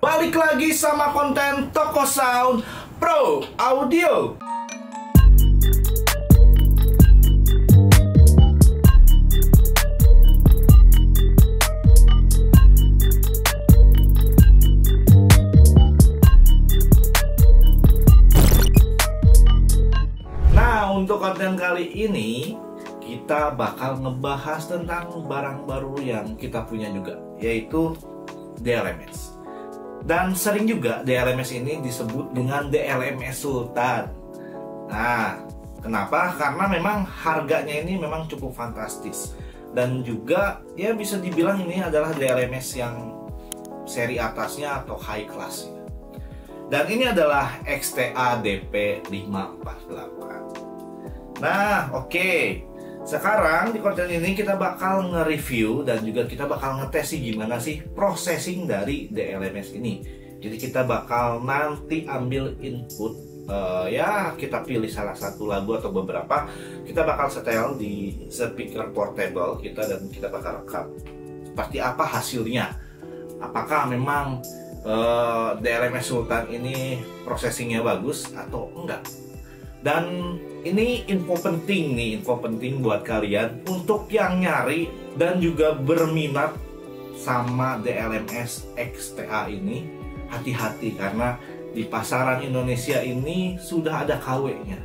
Balik lagi sama konten Toko Sound Pro Audio. Nah, untuk konten kali ini kita bakal ngebahas tentang barang baru yang kita punya juga, yaitu DLMS. Dan sering juga DLMS ini disebut dengan DLMS Sultan. Nah, kenapa? Karena memang harganya ini memang cukup fantastis. Dan juga ya bisa dibilang ini adalah DLMS yang seri atasnya atau high class. Dan ini adalah XTA DP548. Nah, oke. Sekarang di konten ini kita bakal nge-review dan juga kita bakal ngetes sih gimana sih processing dari DLMS ini. Jadi kita bakal nanti ambil input, ya kita pilih salah satu lagu atau beberapa, kita bakal setel di speaker portable kita dan kita bakal rekam. Seperti apa hasilnya? Apakah memang DLMS Sultan ini processingnya bagus atau enggak? Dan ini info penting buat kalian untuk yang nyari dan juga berminat sama DLMS XTA ini. Hati-hati karena di pasaran Indonesia ini sudah ada KW-nya.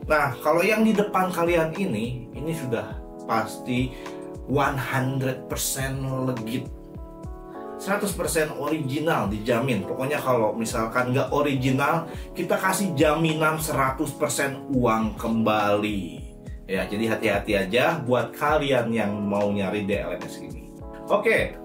Nah, kalau yang di depan kalian ini sudah pasti 100% legit, 100% original, dijamin. Pokoknya kalau misalkan nggak original, kita kasih jaminan 100% uang kembali. Ya, jadi hati-hati aja buat kalian yang mau nyari DLMS ini. Oke,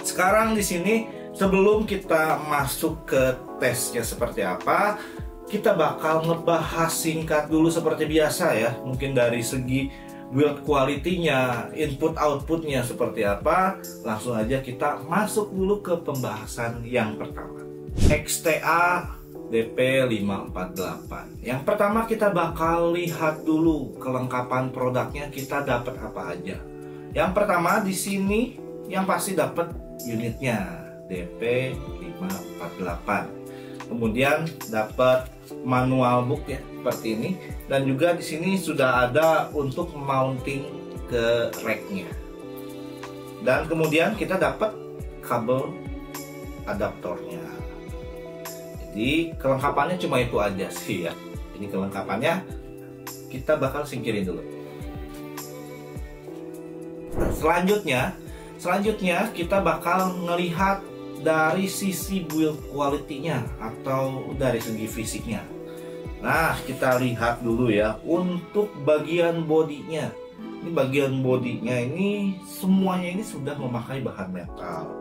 sekarang di sini sebelum kita masuk ke tesnya seperti apa, kita bakal ngebahas singkat dulu seperti biasa ya. Mungkin dari segi build quality-nya, input outputnya seperti apa. Langsung aja kita masuk dulu ke pembahasan yang pertama, XTA DP548. Yang pertama kita bakal lihat dulu kelengkapan produknya, kita dapat apa aja. Yang pertama di sini yang pasti dapat unitnya DP548. Kemudian dapat manual book ya seperti ini, dan juga di sini sudah ada untuk mounting ke racknya. Dan kemudian kita dapat kabel adaptornya. Jadi kelengkapannya cuma itu aja sih ya. Ini kelengkapannya kita bakal singkirin dulu. Selanjutnya kita bakal ngelihat dari sisi build quality-nya atau dari segi fisiknya. Nah, kita lihat dulu ya untuk bagian bodinya. Ini bagian bodinya ini semuanya ini sudah memakai bahan metal.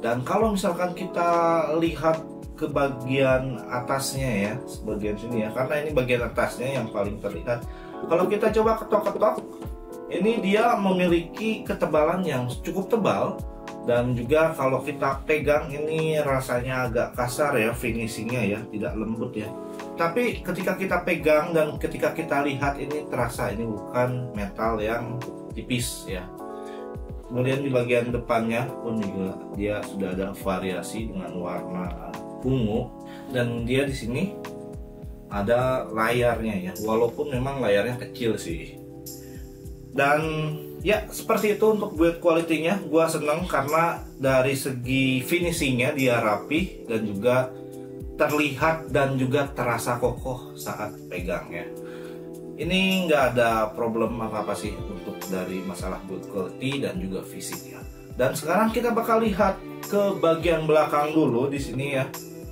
Dan kalau misalkan kita lihat ke bagian atasnya ya, bagian sini ya, karena ini bagian atasnya yang paling terlihat. Kalau kita coba ketok-ketok, ini dia memiliki ketebalan yang cukup tebal. Dan juga kalau kita pegang ini rasanya agak kasar ya, finishingnya ya, tidak lembut ya. Tapi ketika kita pegang dan ketika kita lihat ini terasa ini bukan metal yang tipis ya. Kemudian di bagian depannya pun juga dia sudah ada variasi dengan warna ungu, dan dia di sini ada layarnya ya, walaupun memang layarnya kecil sih. Dan ya seperti itu untuk build quality-nya. Gua seneng karena dari segi finishingnya dia rapi dan juga terlihat dan juga terasa kokoh saat pegang ya. Ini nggak ada problem apa-apa sih untuk dari masalah build quality dan juga fisiknya. Dan sekarang kita bakal lihat ke bagian belakang dulu di sini ya.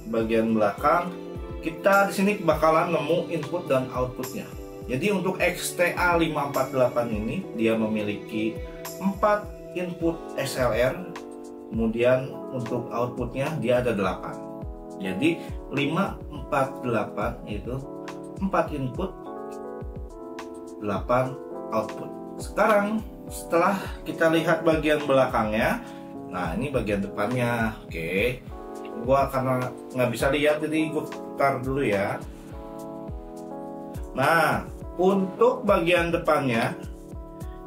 Bagian belakang kita di sini bakalan nemu input dan outputnya. Jadi untuk XTA 548 ini dia memiliki 4 input SLR, kemudian untuk outputnya dia ada 8. Jadi 548 itu 4 input, 8 output. Sekarang setelah kita lihat bagian belakangnya, nah ini bagian depannya. Oke, gua karena nggak bisa lihat jadi gua putar dulu ya. Nah, untuk bagian depannya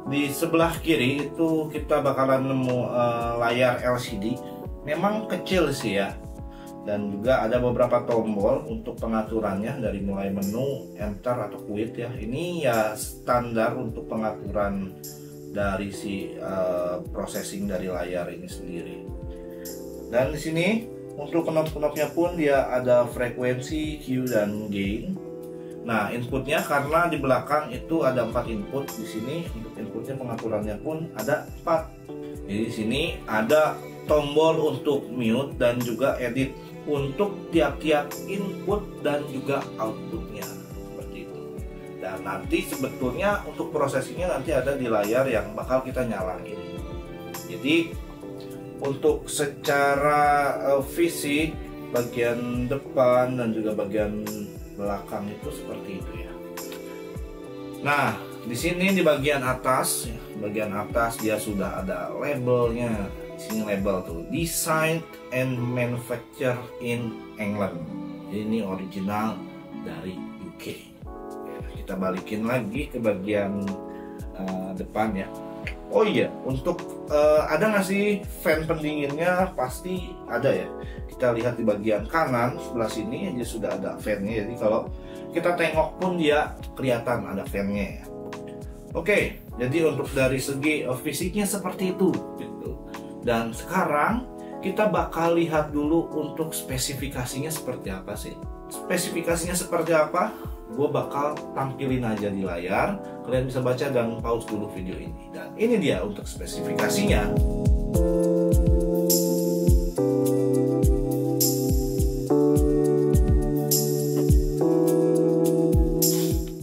di sebelah kiri itu kita bakalan nemu layar LCD memang kecil sih ya, dan juga ada beberapa tombol untuk pengaturannya dari mulai menu, enter atau quit ya. Ini ya standar untuk pengaturan dari si processing dari layar ini sendiri. Dan di sini untuk knop-knopnya pun dia ada frekuensi, Q dan gain. Nah, inputnya karena di belakang itu ada 4 input, di sini untuk inputnya pengaturannya pun ada 4. Jadi di sini ada tombol untuk mute dan juga edit untuk tiap-tiap input dan juga outputnya seperti itu. Dan nanti sebetulnya untuk prosesinya nanti ada di layar yang bakal kita nyalain. Jadi untuk secara fisik bagian depan dan juga bagian belakang itu seperti itu ya. Nah, di sini di bagian atas dia sudah ada labelnya. Di sini label tuh designed and manufactured in England. Jadi ini original dari UK. Ya, kita balikin lagi ke bagian depan ya. Oh iya, untuk ada nggak sih fan pendinginnya? Pasti ada ya. Kita lihat di bagian kanan sebelah sini dia sudah ada fan-nya. Jadi kalau kita tengok pun dia kelihatan ada fan-nya ya. Oke, jadi untuk dari segi fisiknya seperti itu gitu. Dan sekarang kita bakal lihat dulu untuk spesifikasinya seperti apa sih. Spesifikasinya seperti apa? Gue bakal tampilin aja di layar. Kalian bisa baca dan pause dulu video ini. Dan ini dia untuk spesifikasinya.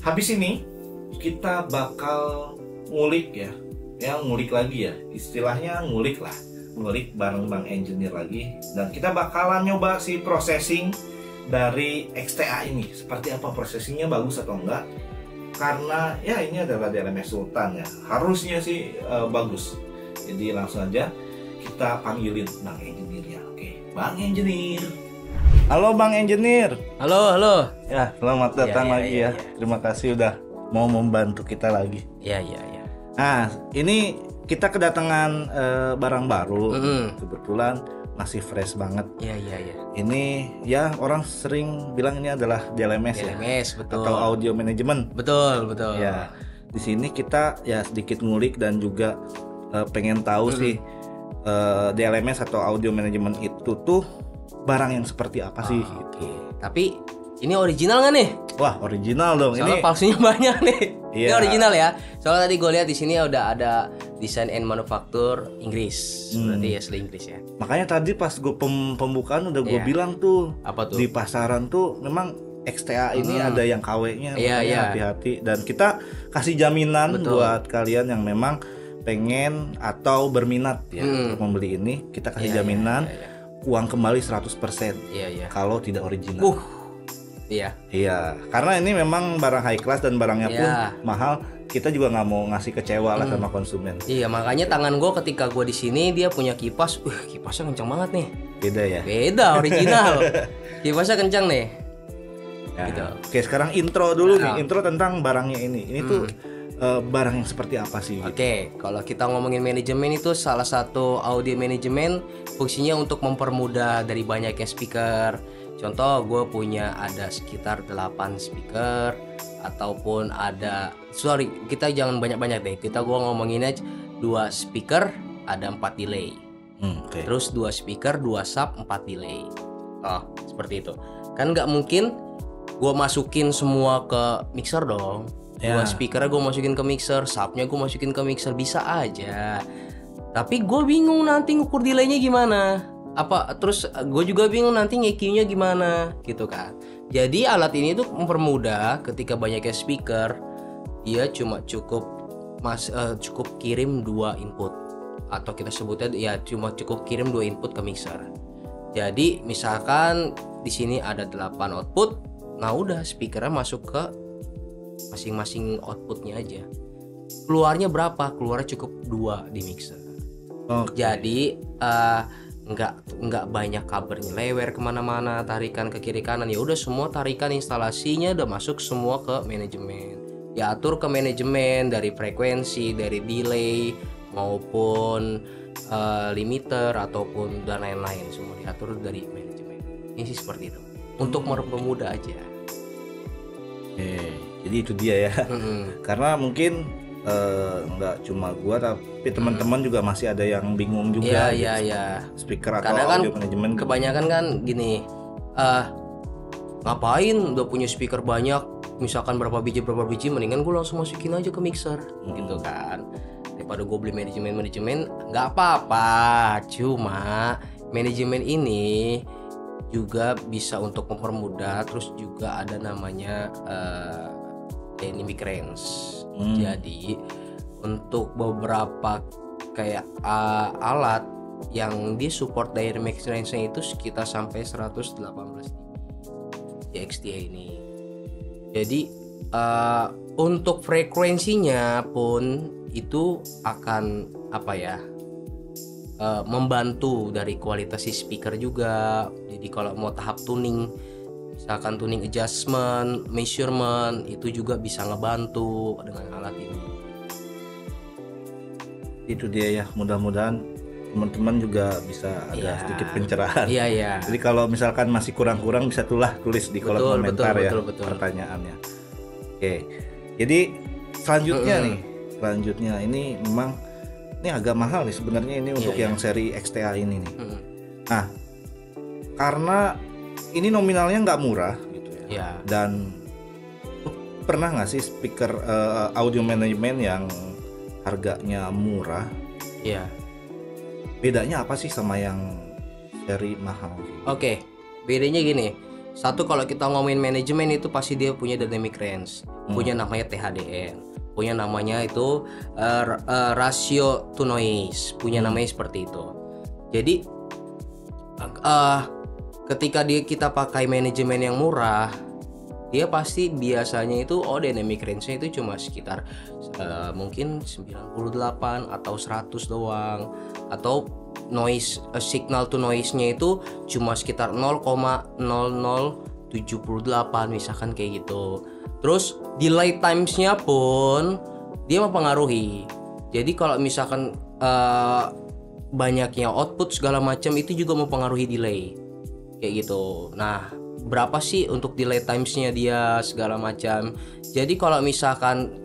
Habis ini kita bakal ngulik ya, ngulik lagi ya, istilahnya ngulik bareng Bang Engineer lagi. Dan kita bakalan nyoba si processing dari XTA ini, seperti apa prosesingnya, bagus atau enggak. Karena ya ini adalah DLMS Sultan ya, harusnya sih bagus. Jadi langsung aja kita panggilin Bang Engineer-nya. Oke, Bang Engineer. Halo Bang Engineer. Halo. Ya, selamat datang lagi ya. Terima kasih udah mau membantu kita lagi. Iya. Nah, ini kita kedatangan barang baru. Kebetulan masih fresh banget. Iya. Ini ya orang sering bilang ini adalah DLMS ya. Betul. Atau audio management. Betul. Ya. Di sini kita ya sedikit ngulik dan juga pengen tahu sih DLMS atau audio management itu tuh barang yang seperti apa sih gitu. Tapi ini original nggak nih? Wah, original dong. Soalnya ini palsunya banyak nih. Iya. Ini original ya. Soalnya tadi gue lihat di sini udah ada design and manufacture Inggris. Berarti asli Inggris ya. Makanya tadi pas gue pembukaan udah gue bilang tuh, apa tuh? di pasaran tuh memang XTA ini ada yang KW-nya, Iya. hati-hati. Dan kita kasih jaminan buat kalian yang memang pengen atau berminat ya untuk membeli ini, kita kasih jaminan uang kembali 100%. Iya. Kalau tidak original. Iya, karena ini memang barang high class dan barangnya pun mahal. Kita juga nggak mau ngasih kecewa lah sama konsumen. Iya, makanya tangan gue ketika gue di sini dia punya kipas, kipasnya kencang banget nih. Beda ya? Beda, original. Kipasnya kencang nih. Ya. Gitu. Oke, sekarang intro dulu nih, intro tentang barangnya ini. Ini tuh barang yang seperti apa sih? Oke, kalau kita ngomongin manajemen itu salah satu audio manajemen fungsinya untuk mempermudah dari banyaknya speaker. Contoh, gue punya ada sekitar 8 speaker ataupun kita jangan banyak-banyak deh. Gue ngomonginnya 2 speaker ada 4 delay. Terus 2 speaker 2 sub 4 delay. Seperti itu. Kan nggak mungkin gue masukin semua ke mixer dong. 2 speakernya gue masukin ke mixer, subnya gue masukin ke mixer, bisa aja. Tapi gue bingung nanti ngukur delaynya gimana. Terus gue juga bingung nanti nge-EQ-nya gimana gitu kan. Jadi alat ini tuh mempermudah ketika banyaknya speaker. Dia cuma cukup kirim 2 input, atau kita sebutnya ya cuma cukup kirim 2 input ke mixer. Jadi misalkan di sini ada 8 output, nah udah speakernya masuk ke masing-masing outputnya aja. Keluarnya berapa? Keluarnya cukup 2 di mixer. Jadi nggak banyak kabelnya lewer kemana-mana, tarikan ke kiri kanan. Ya udah semua tarikan instalasinya udah masuk semua ke manajemen. Diatur ke manajemen dari frekuensi, dari delay maupun limiter ataupun dan lain-lain, semua diatur dari manajemen. Ini sih seperti itu untuk mempermudah aja. Jadi itu dia ya. Karena mungkin nggak cuma gua tapi teman-teman juga masih ada yang bingung juga. Iya. Speaker atau Kadang kan audio manajemen. kebanyakan kan gini, ngapain udah punya speaker banyak, misalkan berapa biji mendingan gue langsung masukin aja ke mixer gitu kan, daripada gue beli manajemen. Nggak apa-apa, cuma manajemen ini juga bisa untuk mempermudah. Terus juga ada namanya dynamic range. Jadi untuk beberapa kayak alat yang di support dynamic range-nya itu sekitar sampai 118 di XTA ini. Jadi untuk frekuensinya pun itu akan membantu dari kualitas si speaker juga. Jadi kalau mau tahap tuning, misalkan tuning adjustment, measurement, itu juga bisa ngebantu dengan alat ini. Itu dia ya, mudah-mudahan teman-teman juga bisa ada sedikit pencerahan. Iya. Jadi kalau misalkan masih kurang-kurang bisa tulis di kolom komentar ya pertanyaannya. Oke. Jadi selanjutnya ini memang ini agak mahal nih sebenarnya ini untuk yang seri XTA ini nih. Nah, karena ini nominalnya nggak murah gitu ya. Dan pernah nggak sih speaker audio management yang harganya murah? Iya. Bedanya apa sih sama yang seri mahal? Oke, bedanya gini. Satu, kalau kita ngomongin manajemen itu pasti dia punya dynamic range, punya namanya THDN, punya namanya itu ratio to noise, punya namanya seperti itu. Jadi ketika kita pakai manajemen yang murah, dia pasti biasanya itu dynamic range-nya itu cuma sekitar mungkin 98 atau 100 doang, atau noise signal to noise-nya itu cuma sekitar 0,0078 misalkan kayak gitu. Terus delay times-nya pun dia mempengaruhi. Jadi kalau misalkan banyaknya output segala macam itu juga mempengaruhi delay kayak gitu. Nah, berapa sih untuk delay times-nya dia segala macam. Jadi kalau misalkan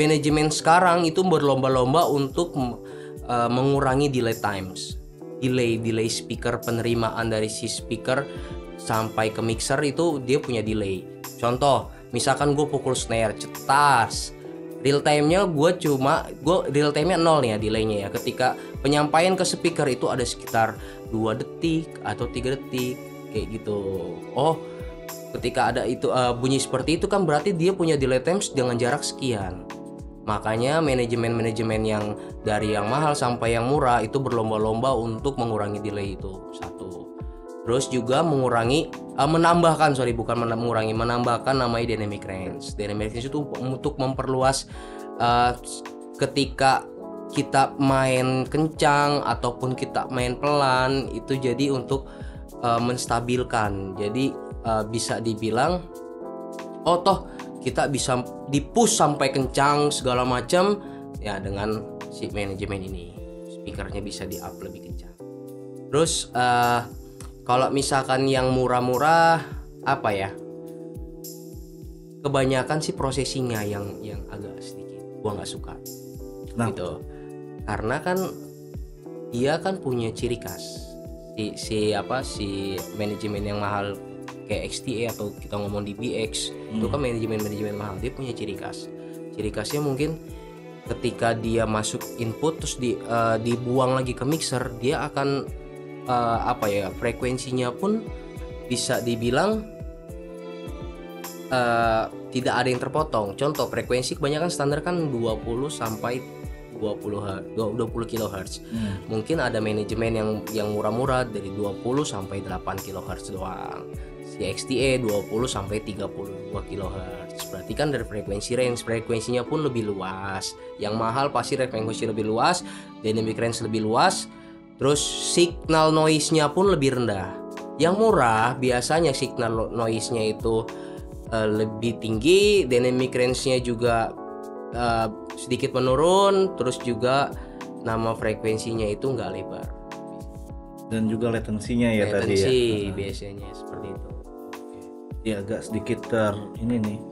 manajemen sekarang itu berlomba-lomba untuk mengurangi delay times. Delay speaker, penerimaan dari si speaker sampai ke mixer itu dia punya delay. Contoh, misalkan gue pukul snare cetas, real time-nya real time-nya 0 nih ya delaynya ya. Ketika penyampaian ke speaker itu ada sekitar 2 detik atau 3 detik kayak gitu. Ketika ada itu bunyi seperti itu kan berarti dia punya delay times dengan jarak sekian. Makanya manajemen yang dari yang mahal sampai yang murah itu berlomba-lomba untuk mengurangi delay itu. Satu. Terus juga menambahkan namanya dynamic range. Dynamic range itu untuk memperluas ketika kita main kencang ataupun kita main pelan, itu jadi untuk menstabilkan. Jadi bisa dibilang kita bisa di-push sampai kencang segala macam ya dengan si manajemen ini. Speakernya bisa di-up lebih kencang. Terus kalau misalkan yang murah-murah kebanyakan sih processingnya yang agak sedikit gua nggak suka. Gitu. Karena kan dia kan punya ciri khas. Si manajemen yang mahal kayak XTA atau kita ngomong di BX itu kan manajemen mahal, dia punya ciri khas. Ciri khasnya mungkin ketika dia masuk input terus dibuang lagi ke mixer, dia akan frekuensinya pun bisa dibilang tidak ada yang terpotong. Contoh, frekuensi kebanyakan standar kan 20 sampai 20 kHz. Mungkin ada manajemen yang murah-murah dari 20 sampai 8 kHz doang. Si XTA 20 sampai 32 kHz. Berarti kan dari frekuensinya pun lebih luas. Yang mahal pasti frekuensi lebih luas, dynamic range lebih luas, terus signal noise-nya pun lebih rendah. Yang murah biasanya signal noise-nya itu lebih tinggi, dynamic range-nya juga sedikit menurun, terus juga nama frekuensinya itu nggak lebar. Dan juga latensinya ya tadi ya. Latensi biasanya seperti itu. Ya agak sedikit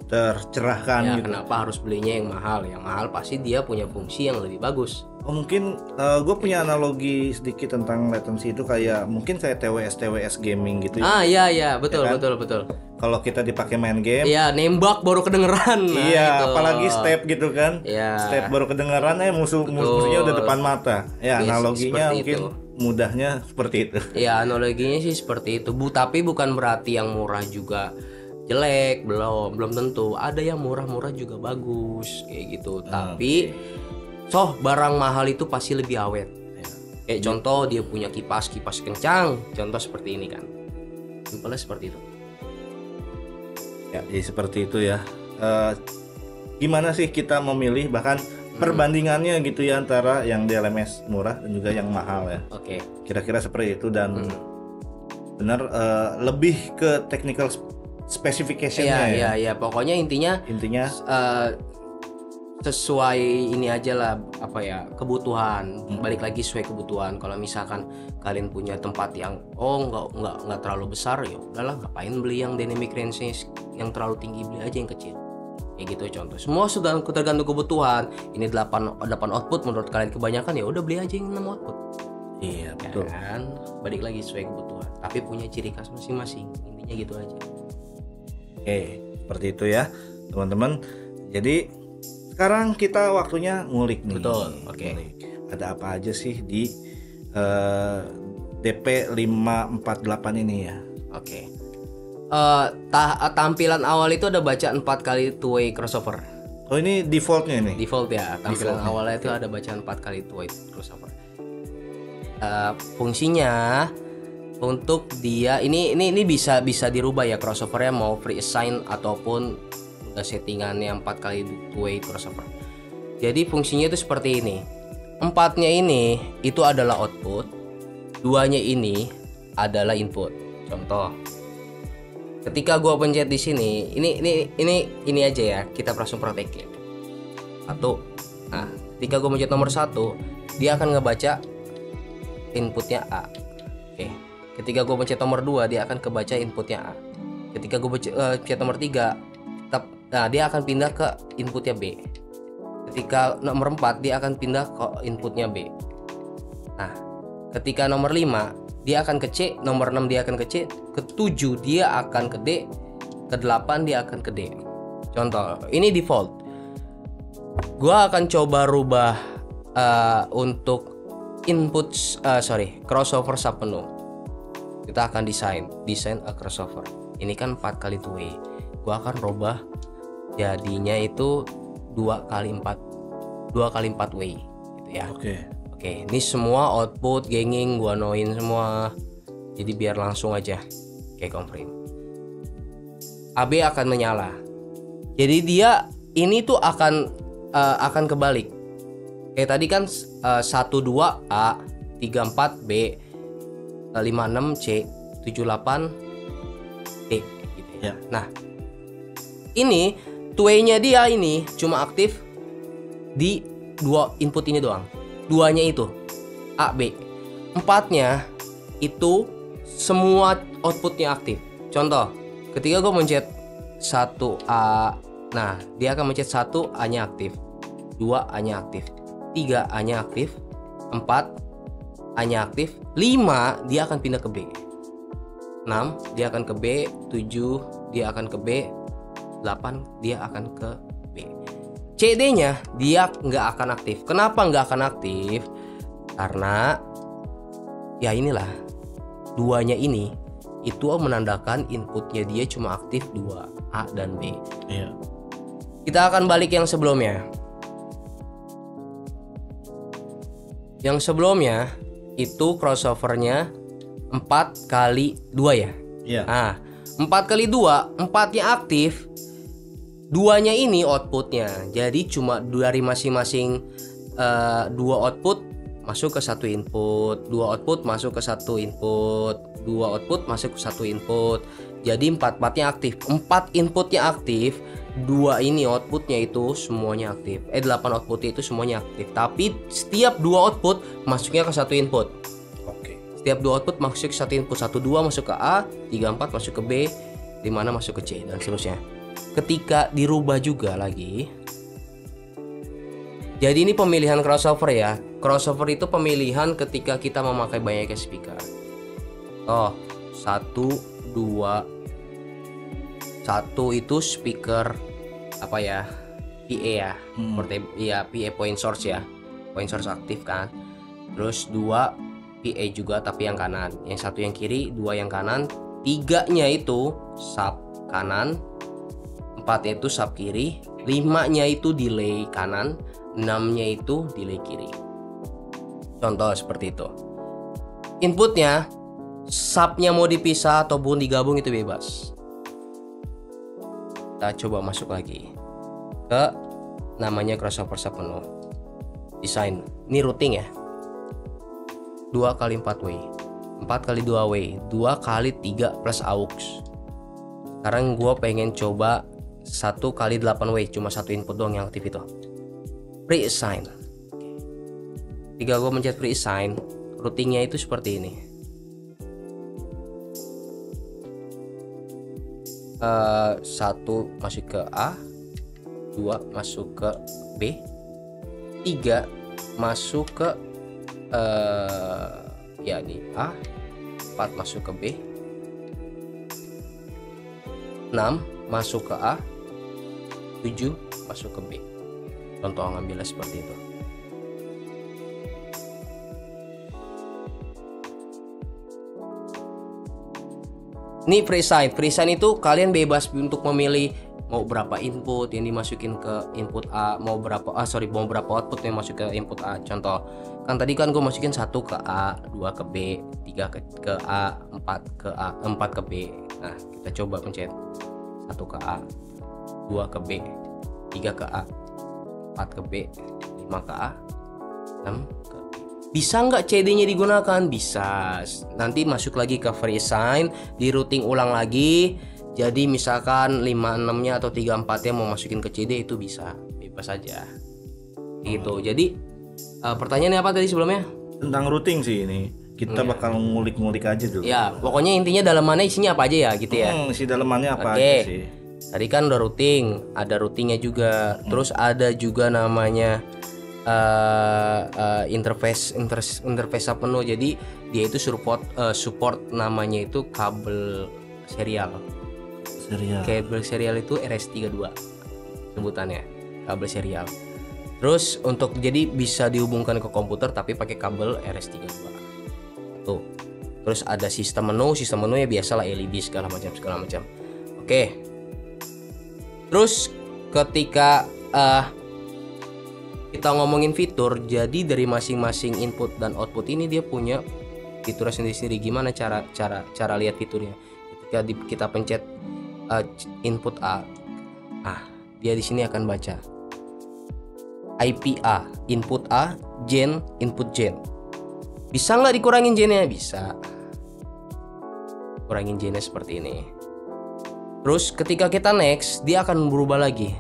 tercerahkan Ya, gitu. kenapa harus belinya yang mahal? Yang mahal pasti dia punya fungsi yang lebih bagus. Oh mungkin gue punya analogi sedikit tentang latency itu kayak mungkin kayak TWS gaming gitu ya. Iya betul Ya kan? betul. Kalau kita dipakai main game, Iya, nembak baru kedengeran. Nah, iya, gitu. apalagi step gitu kan. Iya. Step baru kedengaran musuhnya udah depan mata. Ya, analoginya seperti mungkin itu. mudahnya seperti itu. Ya, analoginya sih seperti itu. Tapi bukan berarti yang murah juga jelek, belum tentu. Ada yang murah-murah juga bagus kayak gitu. Tapi barang mahal itu pasti lebih awet. Kayak contoh dia punya kipas kencang, contoh seperti ini kan. Simpelnya seperti itu. Ya, jadi seperti itu ya. Gimana sih kita memilih bahkan perbandingannya gitu ya antara yang DLMS murah dan juga yang mahal ya. Oke. Kira-kira seperti itu dan benar lebih ke technical specification-nya ya. Iya. Pokoknya intinya sesuai ini aja lah kebutuhan. Balik lagi sesuai kebutuhan. Kalau misalkan kalian punya tempat yang nggak terlalu besar, ya udahlah, ngapain beli yang dynamic range yang terlalu tinggi, beli aja yang kecil. Kayak gitu contoh. Semua sudah tergantung kebutuhan. Ini 8 output menurut kalian kebanyakan, ya udah beli aja yang 6 output. Iya, betul. Kan balik lagi sesuai kebutuhan, tapi punya ciri khas masing-masing. Intinya gitu aja. Oke, seperti itu ya, teman-teman. Jadi sekarang kita waktunya ngulik nih. Betul. Oke. Ngulik. Ada apa aja sih di DP548 ini ya? Oke. Tampilan awal itu ada baca 4 kali two-way crossover. Oh, ini defaultnya nih. Default ya. Tampilan Defaultnya. awalnya itu ada bacaan 4 kali two-way crossover. Fungsinya untuk dia ini bisa dirubah ya crossovernya, mau free assign ataupun udah settingannya 4 kali two-way crossover. Jadi fungsinya itu seperti ini. 4-nya ini itu adalah output, 2-nya ini adalah input. Contoh, ketika gua pencet di sini, ini aja ya, kita langsung praktekin. 1. Nah, ketika gua pencet nomor 1, dia akan ngebaca inputnya A. Oke. Ketika gua pencet nomor 2, dia akan kebaca inputnya A. Ketika gua pencet nomor 3, dia akan pindah ke inputnya B. Ketika nomor 4, dia akan pindah ke inputnya B. Nah, ketika nomor 5, dia akan ke C, nomor 6 dia akan ke C, ke 7 dia akan ke D, ke 8 dia akan ke D. Contoh, ini default. Gua akan coba rubah untuk input crossover submenu. Kita akan desain a crossover. Ini kan 4 kali two-way. Gua akan rubah jadinya itu 2 kali 4 way gitu ya. Oke, ini semua output ganging gua noin semua. Jadi biar langsung aja kayak confirm. AB akan menyala. Jadi dia ini tuh akan kebalik. Kayak tadi kan 12 A, 34 B, 56 C, 78 D gitu ya. Nah, ini two-way-nya dia ini cuma aktif di 2 input ini doang. 2-nya itu A, B. 4-nya itu semua outputnya aktif. Contoh, ketika gue mencet 1A, nah dia akan mencet 1, A-nya aktif, 2 A-nya aktif, 3 A-nya aktif, 4 A-nya aktif, 5 dia akan pindah ke B, 6 dia akan ke B, 7 dia akan ke B, 8 dia akan ke B. CD-nya dia nggak akan aktif. Kenapa nggak akan aktif? Karena ya inilah, 2-nya ini itu menandakan inputnya dia cuma aktif 2, A dan B. Iya. Kita akan balik yang sebelumnya. Yang sebelumnya itu crossovernya 4 kali 2 ya. Iya. Nah, 4 kali 2, 4-nya aktif, 2-nya ini outputnya. Jadi cuma dari masing-masing 2 output masuk ke satu input, 2 output masuk ke satu input, 2 output masuk ke satu input. Jadi 4-4-nya aktif. 4 inputnya aktif, 2 ini outputnya itu semuanya aktif. 8 outputnya itu semuanya aktif. Tapi setiap 2 output masuknya ke satu input. Oke. Setiap 2 output masuk ke satu input. 1-2 masuk ke A, 3-4 masuk ke B, 5-6 masuk ke C, dan seterusnya. Ketika dirubah juga lagi. Jadi ini pemilihan crossover ya. Crossover itu pemilihan ketika kita memakai banyak speaker. Oh, 1, 2, 1 itu speaker apa ya? PA ya. Iya, PA point source ya. Point source aktif kan. Terus 2 PA juga tapi yang kanan. Yang satu yang kiri, 2 yang kanan. 3-nya itu sub kanan, 4-nya itu sub kiri, 5-nya itu delay kanan, 6-nya itu delay kiri. Contoh seperti itu. Inputnya, subnya mau dipisah ataupun digabung itu bebas. Kita coba masuk lagi ke namanya crossover sub penuh. Desain. Ini routing ya. 2 kali 4 way, 4 kali 2 way, 2 kali 3 plus aux. Sekarang gue pengen coba 1 kali 8 way, cuma satu input doang yang aktif itu. Pre-assign. Ketika gue mencet pre-assign, routingnya itu seperti ini. 1 masuk ke A, 2 masuk ke B, 3 masuk ke ya ini A, 4 masuk ke B, 6 masuk ke A, 7 masuk ke B. Contoh ngambilnya seperti itu. Ini preassign. Preassign itu kalian bebas untuk memilih mau berapa input yang dimasukin ke input A, mau berapa output yang masuk ke input A. Contoh, kan tadi kan gue masukin 1 ke A, 2 ke B, 3 ke A, 4 ke A, 4 ke B. Nah, kita coba pencet 1 ke A, 2 ke B, 3 ke A, 4 ke B, 5 ke A, 6 ke B. Bisa nggak CD-nya digunakan? Bisa. Nanti masuk lagi ke preassign, di routing ulang lagi. Jadi misalkan 5-6-nya atau 3-4-nya mau masukin ke CD itu bisa, bebas saja. Gitu. Jadi pertanyaannya apa tadi sebelumnya? Tentang routing sih ini. Kita bakal ngulik-ngulik aja dulu. Ya, pokoknya intinya dalamannya isinya apa aja ya gitu ya. Isi dalamannya apa aja sih? Tadi kan udah routing, ada routingnya juga. Terus ada juga namanya interface penuh. Jadi dia itu support namanya itu kabel serial. Kabel serial itu RS32 sebutannya, kabel serial. Terus untuk jadi bisa dihubungkan ke komputer tapi pakai kabel RS32 tuh. Terus ada sistem menunya biasalah LED segala macam. Oke. Terus ketika kita ngomongin fitur, jadi dari masing-masing input dan output ini dia punya fitur sendiri-sendiri. Gimana cara lihat fiturnya? Ketika kita pencet input A, dia di sini akan baca IP A, input A, gen, input gen. Bisa nggak dikurangin gennya? Bisa. Kurangin gennya seperti ini. Terus ketika kita next, dia akan berubah lagi.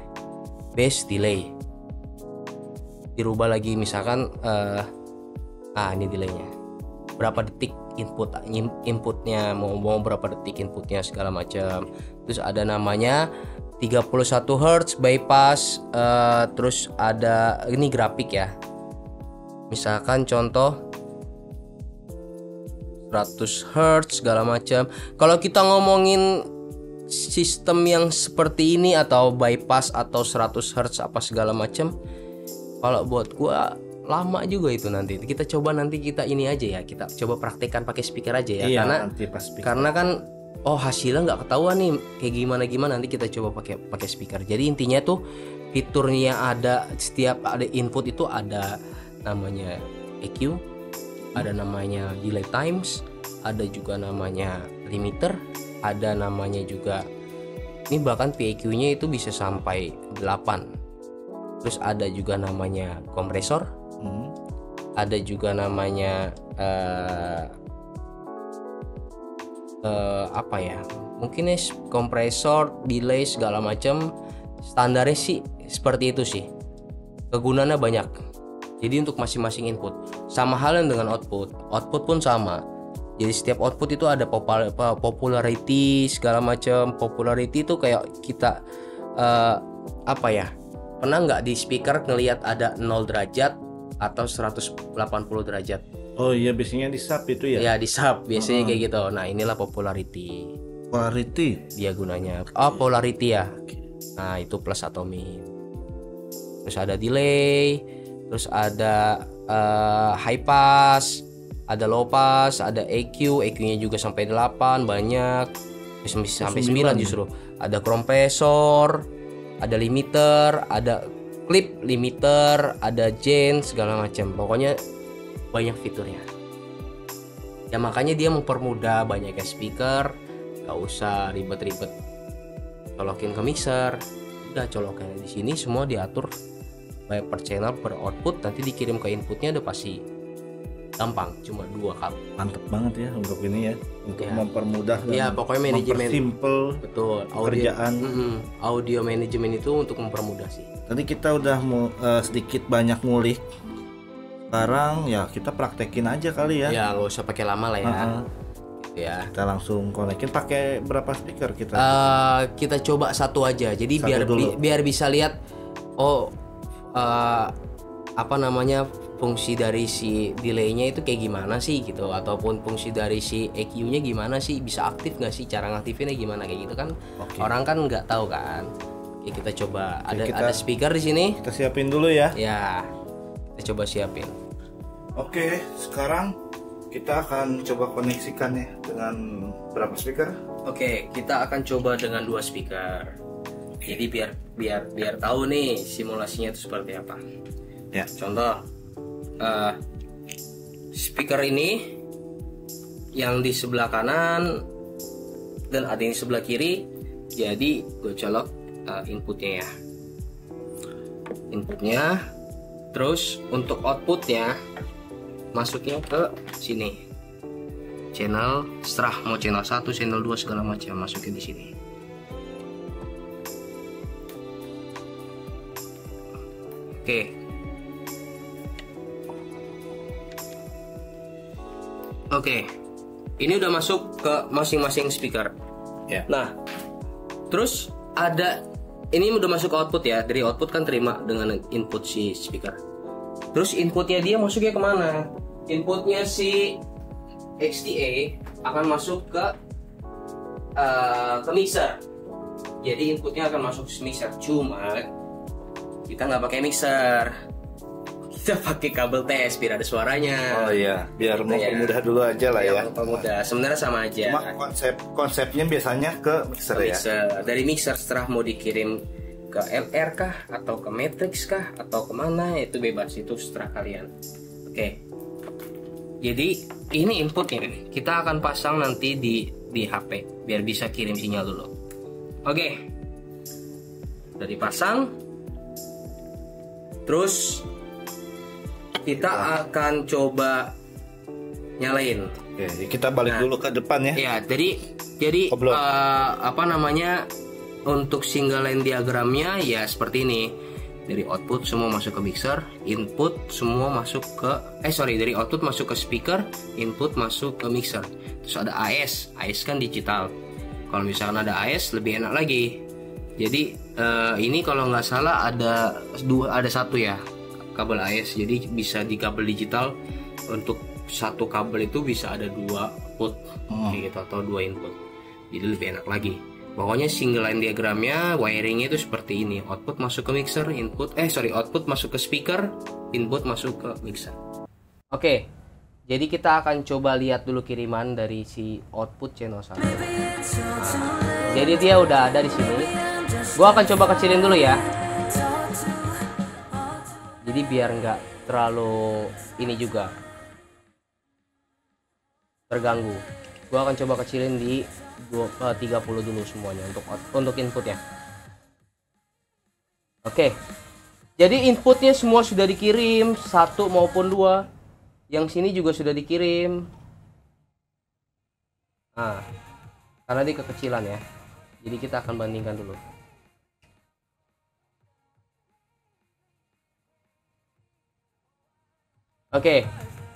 Base delay. Dirubah lagi misalkan ini delaynya. Berapa detik inputnya, mau berapa detik inputnya segala macam. Terus ada namanya 31 Hz bypass, terus ada ini grafik ya. Misalkan contoh 100 Hz segala macam. Kalau kita ngomongin sistem yang seperti ini atau bypass atau 100 Hz apa segala macam, kalau buat gua lama juga itu nanti. Kita coba nanti kita ini aja ya, kita coba praktekkan pakai speaker aja ya. Iya, karena kan hasilnya nggak ketahuan nih kayak gimana nanti kita coba pakai speaker. Jadi intinya tuh fiturnya ada, setiap ada input itu ada namanya EQ, ada namanya delay times, ada juga namanya limiter, ada namanya juga ini bahkan PAQ-nya itu bisa sampai 8. Terus ada juga namanya kompresor, ada juga namanya apa ya, mungkin kompresor, delay segala macam. Standarnya sih seperti itu sih, kegunaannya banyak. Jadi untuk masing-masing input sama halnya dengan output pun sama. Jadi setiap output itu ada popularity segala macam. Popularity itu kayak kita apa ya, pernah nggak di speaker ngelihat ada 0 derajat atau 180 derajat? Oh iya, biasanya di sub itu ya? Ya di sub biasanya kayak gitu. Nah inilah popularity. Polarity Dia gunanya. Oh polarity ya. Nah itu plus atau min. Terus ada delay, terus ada high pass, ada low pass, ada EQ, EQ-nya juga sampai 8 banyak, sampai 9 justru. Ada kompresor, ada limiter, ada clip limiter, ada gain segala macam. Pokoknya banyak fiturnya. Ya makanya dia mempermudah banyaknya speaker, gak usah ribet-ribet colokin ke mixer. Udah colokin di sini semua diatur baik per channel per output, nanti dikirim ke inputnya udah pasti gampang, cuma 2 kabel. Mantep banget ya untuk ini ya, untuk mempermudah dan ya pokoknya manajemen simple. Betul, pekerjaan audio manajemen itu untuk mempermudah sih. Tadi kita udah sedikit banyak ngulik, sekarang ya kita praktekin aja kali ya. Ya nggak usah pakai lama lah ya. Ya. Kita langsung konekin. Pakai berapa speaker kita? Kita coba satu aja. Jadi Satu biar bisa lihat apa namanya, fungsi dari si delaynya itu kayak gimana sih gitu, ataupun fungsi dari si EQ-nya gimana sih, bisa aktif nggak sih, cara ngaktifinnya gimana kayak gitu kan. Orang kan nggak tahu kan. Oke, kita coba. Ada speaker di sini. Kita siapin dulu ya. Ya. Kita coba siapin. Oke, sekarang kita akan coba koneksikan ya dengan berapa speaker? Oke, kita akan coba dengan 2 speaker. Jadi biar tahu nih simulasinya itu seperti apa. Ya. Contoh, speaker ini yang di sebelah kanan dan ada yang di sebelah kiri. Jadi gue colok inputnya ya. Inputnya. Terus untuk outputnya masuknya ke sini, channel setelah mau channel 1, channel 2 segala macam masukin di sini. Oke, ini udah masuk ke masing-masing speaker. Nah, terus ini udah masuk ke output ya. Dari output kan terima dengan input si speaker. Terus inputnya dia masuknya kemana? Inputnya si XTA akan masuk ke mixer. Jadi inputnya akan masuk ke mixer. Cuma kita nggak pakai mixer. Kita pakai kabel tes biar ada suaranya. Oh iya, biar gitu mempermudah dulu aja lah ya. Mempermudah. Sebenarnya sama aja. Cuma konsepnya biasanya ke mixer ya. Dari mixer setelah mau dikirim ke LR kah atau ke matrix kah atau kemana, itu bebas, itu seterah kalian. Oke. Jadi ini inputnya, kita akan pasang nanti di HP biar bisa kirim sinyal dulu. Oke. Udah dipasang. Terus kita akan coba nyalain. Oke, kita balik dulu ke depan ya. Ya, jadi apa namanya, untuk single line diagramnya ya seperti ini. Dari output semua masuk ke mixer, input semua masuk ke dari output masuk ke speaker, input masuk ke mixer. Terus ada AS kan digital. Kalau misalkan ada AS lebih enak lagi. Jadi ini kalau nggak salah ada satu ya kabel AS. Jadi bisa di kabel digital, untuk satu kabel itu bisa ada 2 output gitu, atau 2 input. Jadi lebih enak lagi. Pokoknya single line diagramnya, wiringnya itu seperti ini. Output masuk ke mixer, output masuk ke speaker, input masuk ke mixer. Oke, jadi kita akan coba lihat dulu kiriman dari si output channel 1. Jadi dia udah ada di sini. Gua akan coba kecilin dulu ya. Jadi biar nggak terlalu ini juga terganggu. Gua akan coba kecilin di 30 dulu semuanya untuk inputnya. Oke. Jadi inputnya semua sudah dikirim, 1 maupun 2. Yang sini juga sudah dikirim. Nah, karena dia kekecilan ya. Jadi kita akan bandingkan dulu. Oke.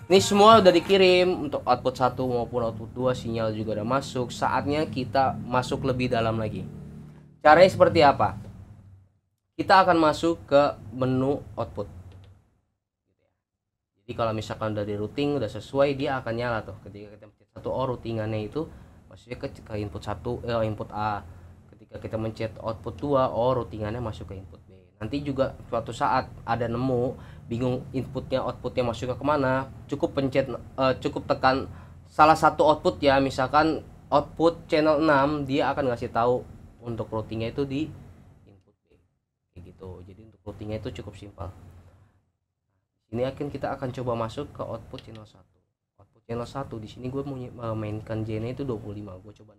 Ini semua udah dikirim untuk output 1 maupun output 2, sinyal juga udah masuk. Saatnya kita masuk lebih dalam lagi. Caranya seperti apa? Kita akan masuk ke menu output. Jadi kalau misalkan udah di routing, udah sesuai, dia akan nyala tuh. Ketika kita mencet 1 routingannya itu maksudnya ke input 1 input A. Ketika kita mencet output 2 routingannya masuk ke input B. Nanti juga suatu saat ada nemu bingung inputnya outputnya masuk ke kemana, cukup pencet cukup tekan salah satu output ya, misalkan output channel 6, dia akan ngasih tahu untuk routingnya itu di input B kayak gitu. Jadi untuk routingnya itu cukup simpel. Ini kita akan coba masuk ke output channel 1. Output channel 1 di sini gue mau mainkan J-nya itu 25, gue coba.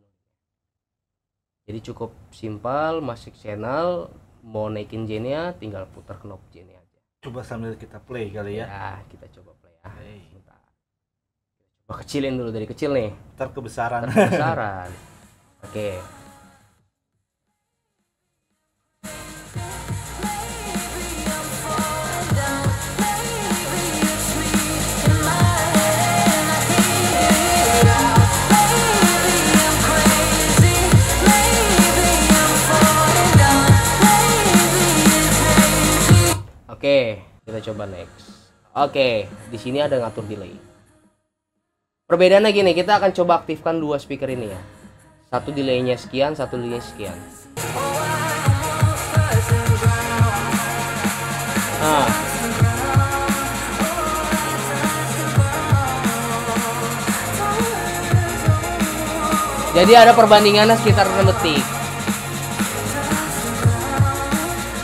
Jadi cukup simpel, masuk channel, mau naikin J-nya tinggal putar knob J-nya aja. Coba sambil kita play kali ya. Ya, kita coba play ya. Bentar. Coba kecilin dulu dari kecil nih. Ntar kebesaran. Oke. Oke, kita coba next. Oke, di sini ada ngatur delay. Perbedaannya gini, kita akan coba aktifkan 2 speaker ini ya. Satu delaynya sekian, satu delaynya sekian. Nah. Jadi ada perbandingannya sekitar 6 detik.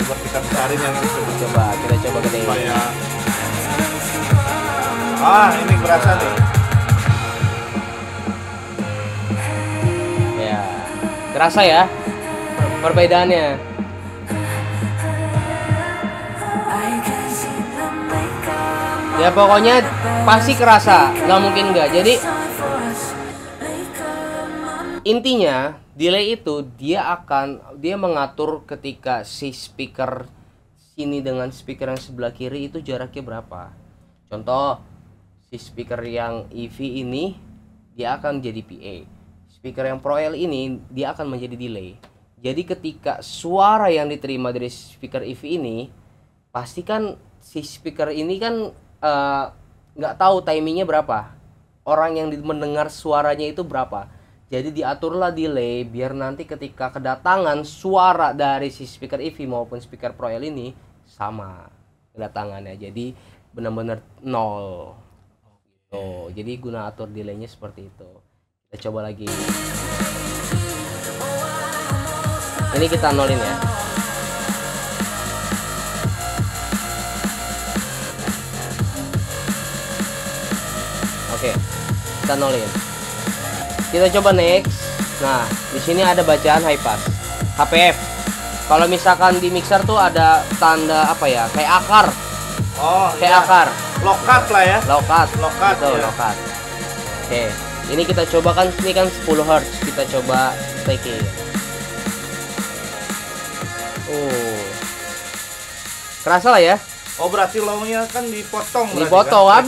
Coba kita besarin yang itu. Kita coba gede. Ini berasa nih. Ya, terasa ya perbedaannya. Ya pokoknya pasti kerasa, nggak mungkin nggak. Jadi intinya delay itu dia mengatur ketika si speaker sini dengan speaker yang sebelah kiri itu jaraknya berapa. Contoh, si speaker yang EV ini dia akan jadi PA. Speaker yang Pro L ini dia akan menjadi delay. Jadi ketika suara yang diterima dari speaker EV ini, pasti kan si speaker ini kan nggak tahu timingnya berapa. Orang yang mendengar suaranya itu berapa. Jadi diaturlah delay biar nanti ketika kedatangan suara dari si speaker EV maupun speaker Pro L ini sama kedatangannya, jadi benar-benar 0. Oh, jadi guna atur delaynya seperti itu. Kita coba lagi. Ini kita nolin ya. Oke, kita nolin. Kita coba next. Nah, di sini ada bacaan high pass, HPF. Kalau misalkan di mixer tuh ada tanda apa ya, kayak akar. Kayak akar. Lokat lah ya. Lokat. Gitu, ya. Lokat. Oke, ini kita coba kan, ini kan 10 Hz. Kita coba take. Kerasa lah ya. Oh, berarti low-nya kan dipotong. Dipotong kan?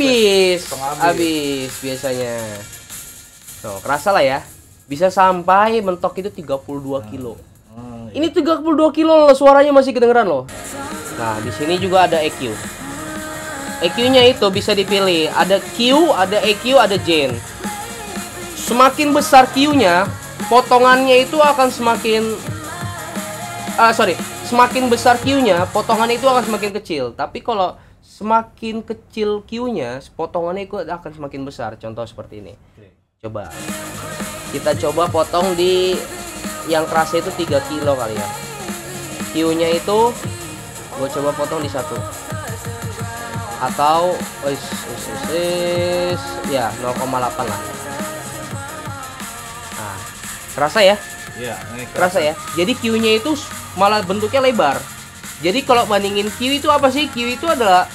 habis biasanya. Tuh, kerasa lah ya. Bisa sampai mentok itu 32 kilo. Ini 32 kilo loh, suaranya masih kedengeran loh. Nah, di sini juga ada EQ. EQ-nya itu bisa dipilih, ada Q, ada EQ, ada gain. Semakin besar Q-nya, potongannya itu akan semakin semakin besar Q-nya, potongannya itu akan semakin kecil. Tapi kalau semakin kecil Q-nya, potongannya itu akan semakin besar. Contoh seperti ini. Coba. Kita coba potong di yang kerasnya itu 3 kilo kali ya. Q-nya itu gue coba potong di 1. Atau ya 0,8 lah. Nah, kerasa ya? Iya, kerasa ya. Jadi Q-nya itu malah bentuknya lebar. Jadi kalau bandingin Q itu apa sih? Q itu adalah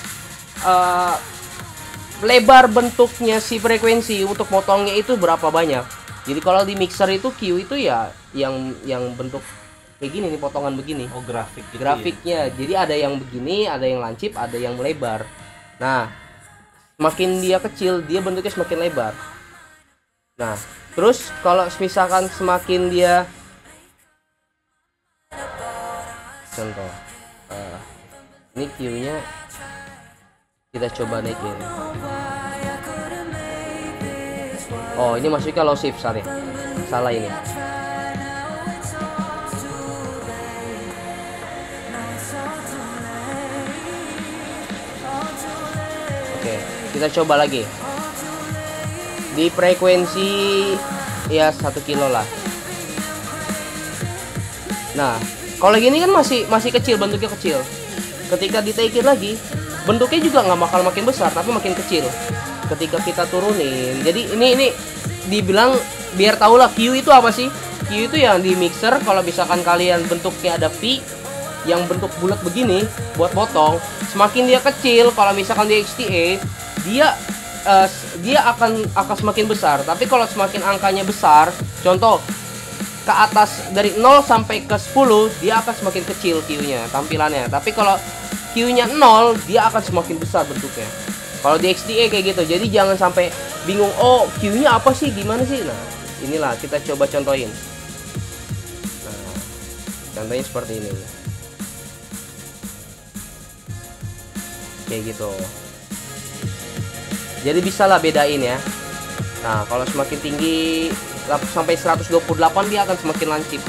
lebar bentuknya si frekuensi untuk motongnya itu berapa banyak. Jadi kalau di mixer itu Q itu ya yang bentuk kayak gini nih, potongan begini. Oh, grafik gitu Grafiknya. ya? Jadi ada yang begini, ada yang lancip, ada yang melebar. Nah, semakin dia kecil, dia bentuknya semakin lebar. Nah, terus kalau misalkan semakin dia contoh ini Q-nya kita coba naikin. Oh, ini masuknya low shift, salah ini. Oke, kita coba lagi di frekuensi ya 1 kilo lah. Nah, kalau gini kan masih kecil, bentuknya kecil. Ketika ditaikin lagi, bentuknya juga nggak bakal makin besar, tapi makin kecil. Ketika kita turunin, jadi ini dibilang biar tahu lah Q itu apa sih? Q itu yang di mixer. Kalau misalkan kalian bentuknya ada V yang bentuk bulat begini buat potong, semakin dia kecil. Kalau misalkan di XTA dia akan semakin besar. Tapi kalau semakin angkanya besar, contoh ke atas dari 0 sampai ke 10, dia akan semakin kecil Q-nya, tampilannya. Tapi kalau Q-nya 0, dia akan semakin besar bentuknya. Kalau di XDA kayak gitu. Jadi jangan sampai bingung, oh Q-nya apa sih, gimana sih. Nah, inilah kita coba contohin. Nah, contohnya seperti ini. Kayak gitu. Jadi bisalah bedain ya. Nah, kalau semakin tinggi sampai 128, dia akan semakin lancip.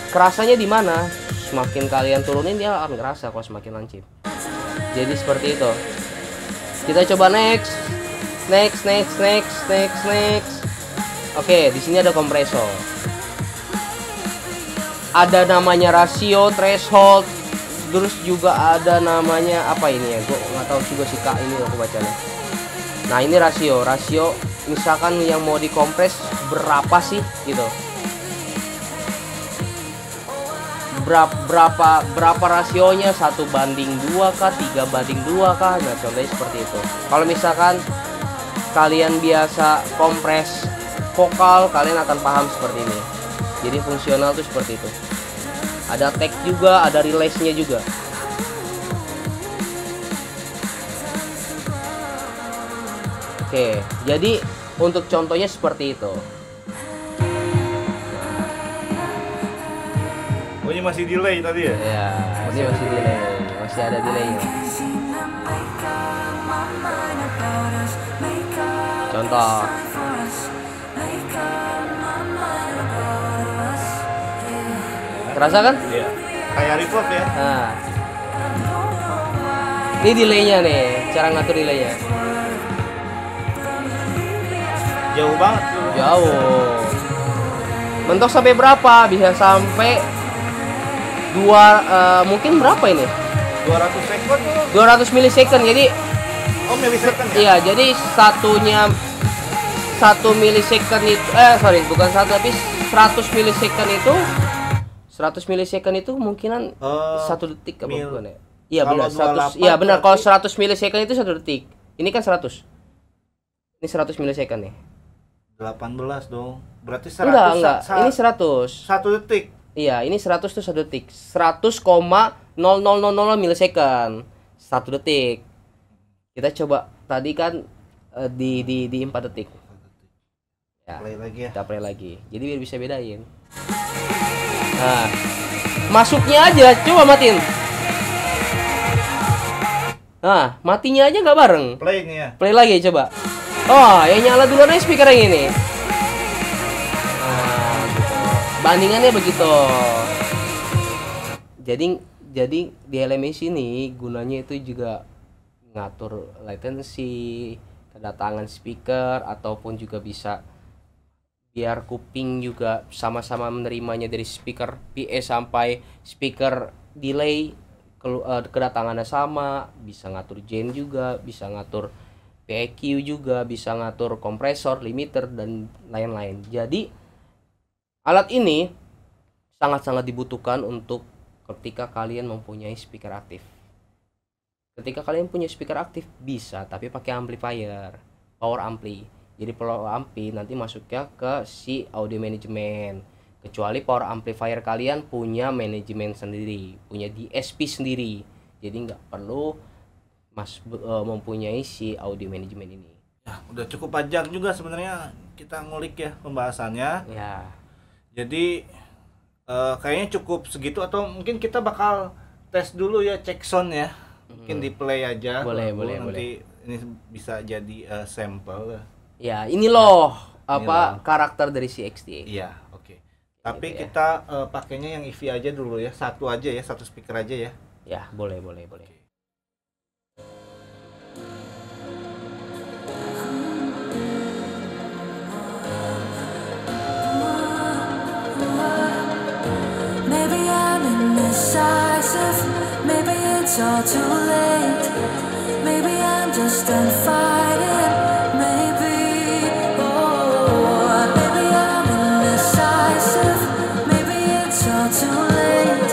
Kerasanya di mana? Semakin kalian turunin, dia akan ngerasa kalau semakin lancip. Jadi seperti itu. Kita coba next. Oke, di sini ada kompresor. Ada namanya rasio, threshold, terus juga ada namanya apa ini ya? Gue nggak tahu juga sih Kak, ini aku bacanya. Nah, ini rasio misalkan yang mau dikompres berapa sih gitu. Berapa rasionya, 1:2 kah, 3:2 kah? Nah, contohnya seperti itu. Kalau misalkan kalian biasa kompres vokal, kalian akan paham seperti ini. Jadi fungsional tuh seperti itu. Ada tag juga, ada release-nya juga. Oke, jadi untuk contohnya seperti itu. Oh, ini masih delay tadi ya? Ya, ini masih delay, masih ada delaynya. Contoh. Terasa kan? Iya. Kayak reverb ya? Nah, ini delaynya nih, cara ngatur delaynya. Jauh banget tuh. Jauh. Mentok sampai berapa? Bisa sampai mungkin berapa ini? 200 sekund tuh. 200 milisecond. Jadi Oh, millisecond ya? iya, jadi 1 milisecond itu bukan 1 tapi 100 milisecond itu 100 milisecond itu kemungkinan 1 detik apa bukan ya? Iya benar, 100. Iya benar, kalau 100 milisecond itu 1 detik. Ini kan 100. Ini 100 milisecond nih. 18 dong. Berarti 100. Enggak. Ini 100. 1 detik. Iya, ini 100 tuh 1 detik. 100,0000 milisecond. 1 detik. Kita coba tadi kan di 4 detik. Ya, Play lagi ya. kita play lagi. Jadi biar bisa bedain. Nah, masuknya aja, coba matiin. Nah, matinya aja nggak bareng. Play nih ya. Play lagi coba. Oh, yang nyala duluan aja speaker yang ini. Nah, gitu. Bandingannya begitu. Jadi di LMS ini gunanya itu juga ngatur latency, kedatangan speaker, ataupun juga bisa biar kuping juga sama-sama menerimanya dari speaker PA sampai speaker delay, kedatangannya sama, bisa ngatur gain juga, bisa ngatur PEQ juga, bisa ngatur kompresor, limiter, dan lain-lain. Jadi alat ini sangat-sangat dibutuhkan untuk ketika kalian mempunyai speaker aktif. Ketika kalian punya speaker aktif bisa, tapi pakai amplifier, power ampli. Jadi power ampli nanti masuknya ke si audio manajemen. Kecuali power amplifier kalian punya manajemen sendiri, punya DSP sendiri. Jadi nggak perlu mempunyai si audio manajemen ini. Ya, udah cukup panjang juga sebenarnya kita ngulik ya pembahasannya. Ya. Jadi kayaknya cukup segitu, atau mungkin kita bakal tes dulu ya, cek sound ya. Mungkin di play aja. Boleh. Nanti ini bisa jadi sampel. Ya, ini loh karakter dari si XT. Iya, oke. Tapi ya. kita pakainya yang EV aja dulu ya, satu aja ya, satu speaker aja ya. Ya, boleh. Maybe I'm indecisive, maybe it's all too late. Maybe I'm just done fighting, maybe. Oh, maybe I'm indecisive, maybe it's all too late.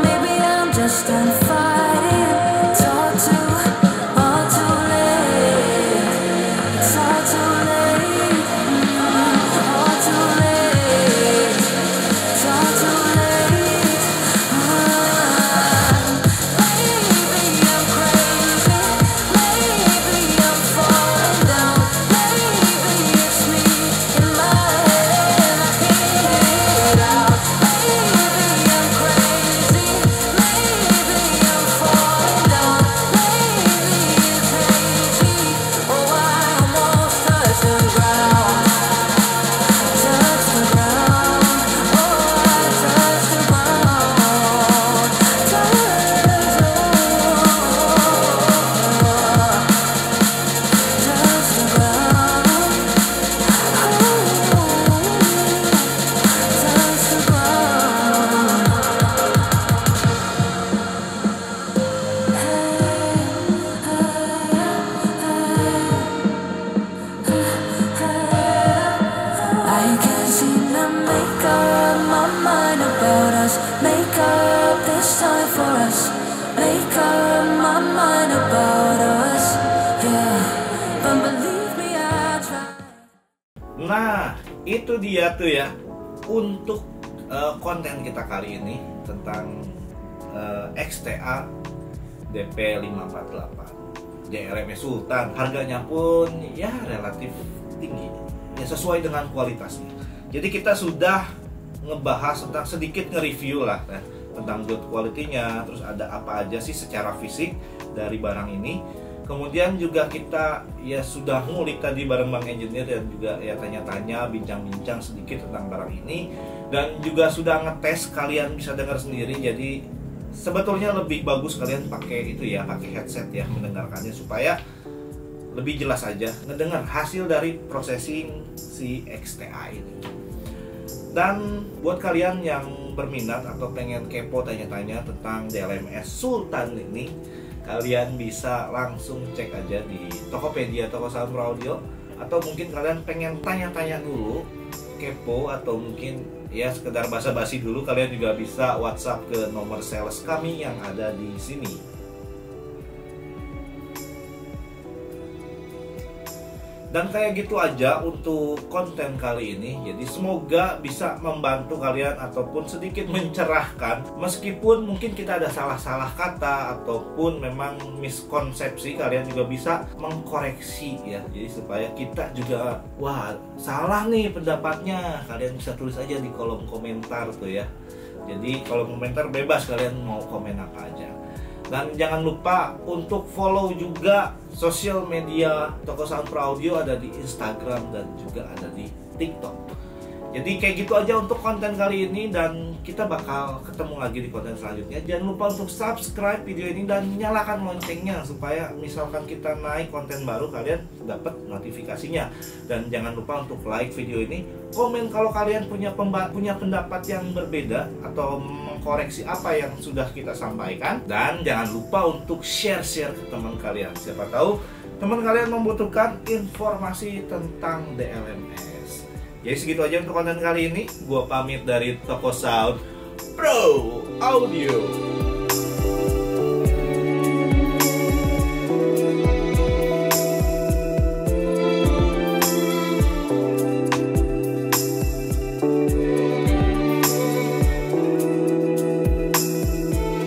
Maybe I'm just done fighting. It's all too late. It's all too late. All too late. It's all too late. Maybe I'm crazy. Maybe I'm falling down. Maybe it's me in my head. I can't get it out. Maybe I'm crazy. Maybe I'm falling down. Maybe it's hazy. Oh, I almost touched the ground. Touch the ground. Oh, I touched the ground. Touch the I can't seem to make up my mind about us. Make up this time for us. Make up my mind about us. Yeah, but believe me, I try. Nah, itu dia tuh ya untuk konten kita kali ini tentang XTA DP548 JRMS Sultan. Harganya pun ya relatif tinggi, ya sesuai dengan kualitasnya. Jadi kita sudah ngebahas tentang, sedikit nge-review lah ya, tentang build quality-nya, terus ada apa aja sih secara fisik dari barang ini. Kemudian juga kita ya sudah ngulik tadi bareng Bang Engineer, dan juga ya tanya-tanya, bincang-bincang sedikit tentang barang ini, dan juga sudah ngetes, kalian bisa dengar sendiri. Jadi sebetulnya lebih bagus kalian pakai itu ya, pakai headset ya, mendengarkannya supaya lebih jelas aja ngedengar hasil dari processing si XTA ini. Dan buat kalian yang berminat atau pengen kepo tanya-tanya tentang DLMS Sultan ini, kalian bisa langsung cek aja di Tokopedia, Toko Sound Pro Audio, atau mungkin kalian pengen tanya-tanya dulu, kepo, atau mungkin ya sekedar basa-basi dulu, kalian juga bisa WhatsApp ke nomor sales kami yang ada di sini. Dan kayak gitu aja untuk konten kali ini. Jadi semoga bisa membantu kalian ataupun sedikit mencerahkan, meskipun mungkin kita ada salah-salah kata ataupun memang miskonsepsi, kalian juga bisa mengkoreksi ya. Jadi supaya kita juga, wah salah nih pendapatnya, kalian bisa tulis aja di kolom komentar tuh ya. Jadi kolom komentar bebas, kalian mau komen apa aja. Dan jangan lupa untuk follow juga sosial media Toko Sound Pro Audio, ada di Instagram dan juga ada di TikTok. Jadi kayak gitu aja untuk konten kali ini, dan kita bakal ketemu lagi di konten selanjutnya. Jangan lupa untuk subscribe video ini dan nyalakan loncengnya supaya misalkan kita naik konten baru kalian dapat notifikasinya. Dan jangan lupa untuk like video ini, komen kalau kalian punya pendapat yang berbeda atau mengkoreksi apa yang sudah kita sampaikan. Dan jangan lupa untuk share ke teman kalian. Siapa tahu teman kalian membutuhkan informasi tentang DLMS. Jadi segitu aja untuk konten kali ini. Gua pamit dari Toko Sound Pro Audio.